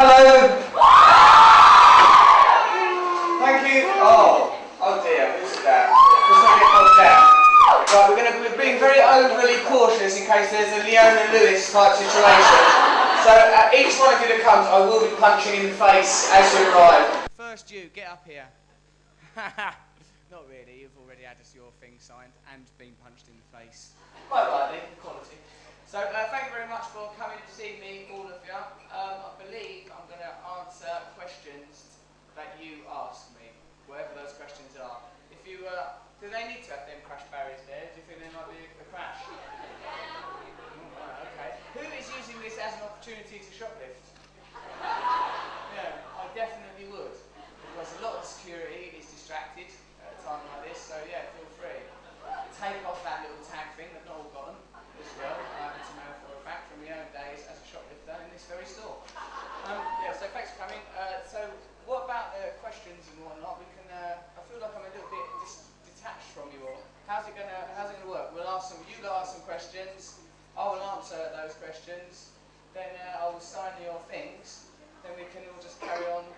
Hello! Thank you. Oh dear, who's that? Let's not get bogged down. Right, we're being very overly cautious in case there's a Leona Lewis type situation. So each one of you that comes, I will be punching in the face as you arrive. First you, get up here. Not really, you've already had your thing signed and been punched in the face. Quite rightly, quality. So thank you very much for coming to see me, all of you. I believe I'm going to answer questions that you ask me, whatever those questions are. If you, do they need to have them crash barriers there? Do you think there might be a crash? Right, okay. Who is using this as an opportunity to shoplift? Yeah, I definitely would. Because a lot of security is distracted at a time like this, so yeah, feel free. Take off that little tag thing that not all got them as well. I happen to know for a fact from my own days as a shoplifter in this very store. Yeah, so thanks for coming. So what about the questions and whatnot? We can. I feel like I'm a little bit detached from you all. How's it gonna work? We'll ask some. You'll ask some questions. I will answer those questions. Then I will sign your things. Then we can all just carry on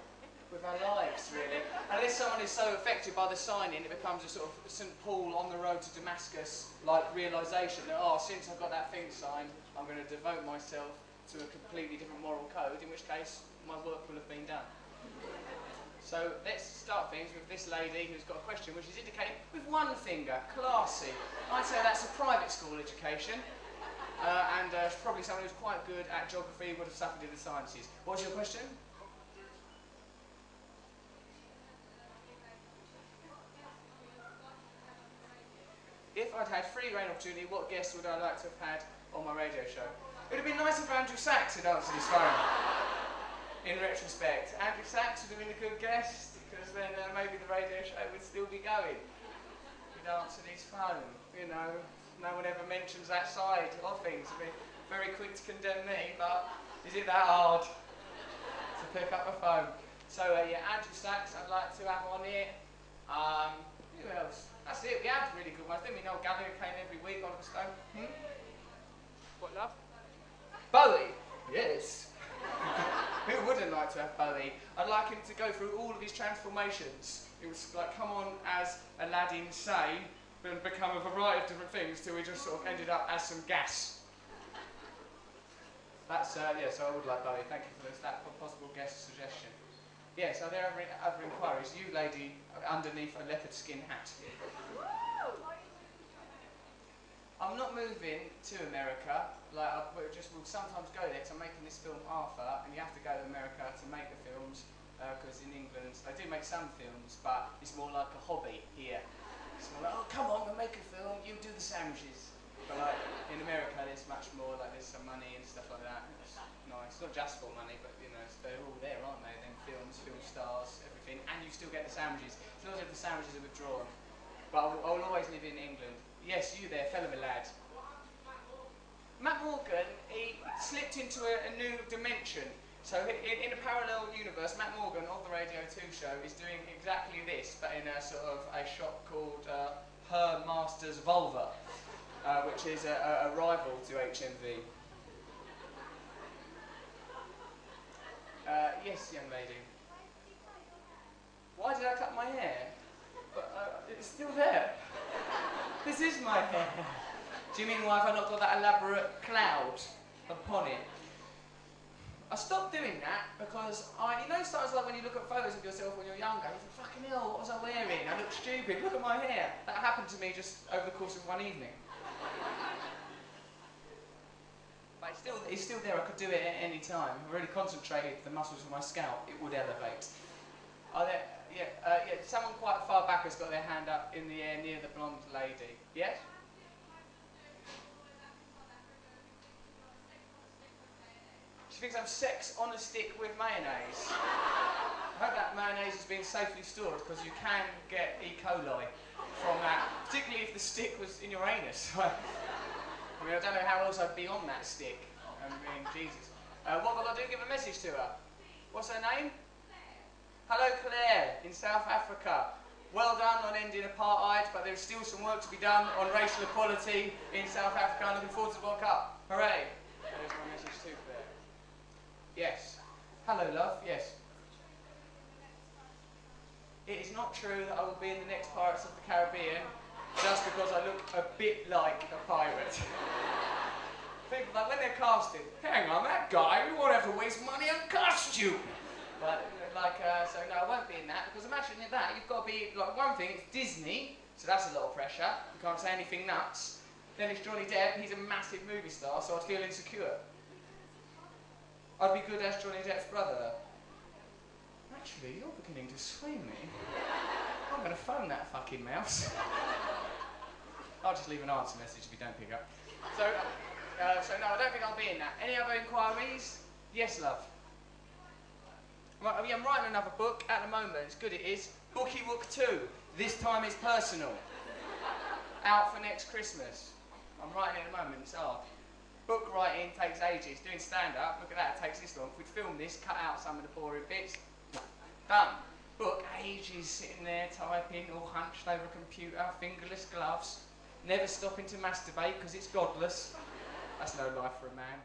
with our lives, really. Unless someone is so affected by the signing, it becomes a sort of St. Paul on the road to Damascus-like realisation that, oh, since I've got that thing signed, I'm going to devote myself to a completely different moral code, in which case my work will have been done. So let's start things with this lady who's got a question which is indicating with one finger, classy. I'd say that's a private school education. And probably someone who's quite good at geography, would have suffered in the sciences. What's your question? If I'd had free reign opportunity, what guest would I like to have had on my radio show? It would have been nice if Andrew Sachs had answered his phone. In retrospect, Andrew Sachs would have been a good guest, because then maybe the radio show would still be going. He'd answered his phone, you know. No one ever mentions that side of things. It'd be very quick to condemn me, but is it that hard to pick up a phone? So yeah, Andrew Sachs I'd like to have on here. Who else? That's it, we had really good ones, didn't we? Noel Gallagher came every week, Oliver Stone. What, love? Bowie? Yes. Who wouldn't like to have Bowie? I'd like him to go through all of his transformations. It was like come on as Aladdin Sane, and become a variety of different things till he just sort of ended up as some gas. That's, yeah, so I would like Bowie. Thank you for this, that possible guest suggestion. Yes, are there other inquiries? You lady underneath a leopard skin hat. I'm not moving to America. Like we'll sometimes go there because I'm making this film Arthur, and you have to go to America to make the films because in England they do make some films, but it's more like a hobby here. It's more like, oh come on, we'll make a film. You do the sandwiches. But like in America, there's much more. Like there's some money and stuff like that. It's nice. Not just for money, but you know they're all there, aren't they? Then films, film stars, everything, and you still get the sandwiches. As long as the sandwiches are withdrawn. But I will always live in England. Yes, you there, fellow lad. Matt Morgan, he slipped into a new dimension. So in a parallel universe, Matt Morgan of the Radio 2 show is doing exactly this, but in a sort of a shop called Her Master's Vulva, which is a rival to HMV. Yes, young lady. Why did I cut my hair? But, it's still there. This is my hair. Do you mean why have I not got that elaborate cloud upon it? I stopped doing that because you know sometimes like when you look at photos of yourself when you're younger, you think, fucking hell, what was I wearing? I look stupid, look at my hair. That happened to me just over the course of one evening. But it's still there, I could do it at any time. If I really concentrated the muscles of my scalp, it would elevate. Yeah, someone quite far back has got their hand up in the air near the blonde lady. Yes? She thinks I'm sex on a stick with mayonnaise. I hope that mayonnaise has been safely stored because you can get E. coli from that, particularly if the stick was in your anus. I mean, I don't know how else I'd be on that stick. I mean, Jesus. What have I got to do? Give a message to her. What's her name? Hello, Claire, in South Africa. Well done on ending apartheid, but there's still some work to be done on racial equality in South Africa. I'm looking forward to the World Cup. Hooray! There's my message to Claire. Yes. Hello, love. Yes. It is not true that I will be in the next Pirates of the Caribbean just because I look a bit like a pirate. People like, when they're casting, hang on, that guy, we won't have to waste money on costume. But, so no, I won't be in that, because imagine that, you've got to be, like, one thing, it's Disney, so that's a lot of pressure. You can't say anything nuts. Then it's Johnny Depp, he's a massive movie star, so I'd feel insecure. I'd be good as Johnny Depp's brother. Actually, you're beginning to sway me. I'm going to phone that fucking mouse. I'll just leave an answer message if you don't pick up. So no, I don't think I'll be in that. Any other inquiries? Yes, love. I'm writing another book at the moment. It's good, it is. Bookie Wook 2. This time it's personal. Out for next Christmas. I'm writing it at the moment. It's hard. Book writing takes ages. Doing stand-up, look at that, it takes this long. If we'd film this, cut out some of the boring bits. Done. Book, ages sitting there typing, all hunched over a computer, fingerless gloves, never stopping to masturbate because it's godless. That's no life for a man.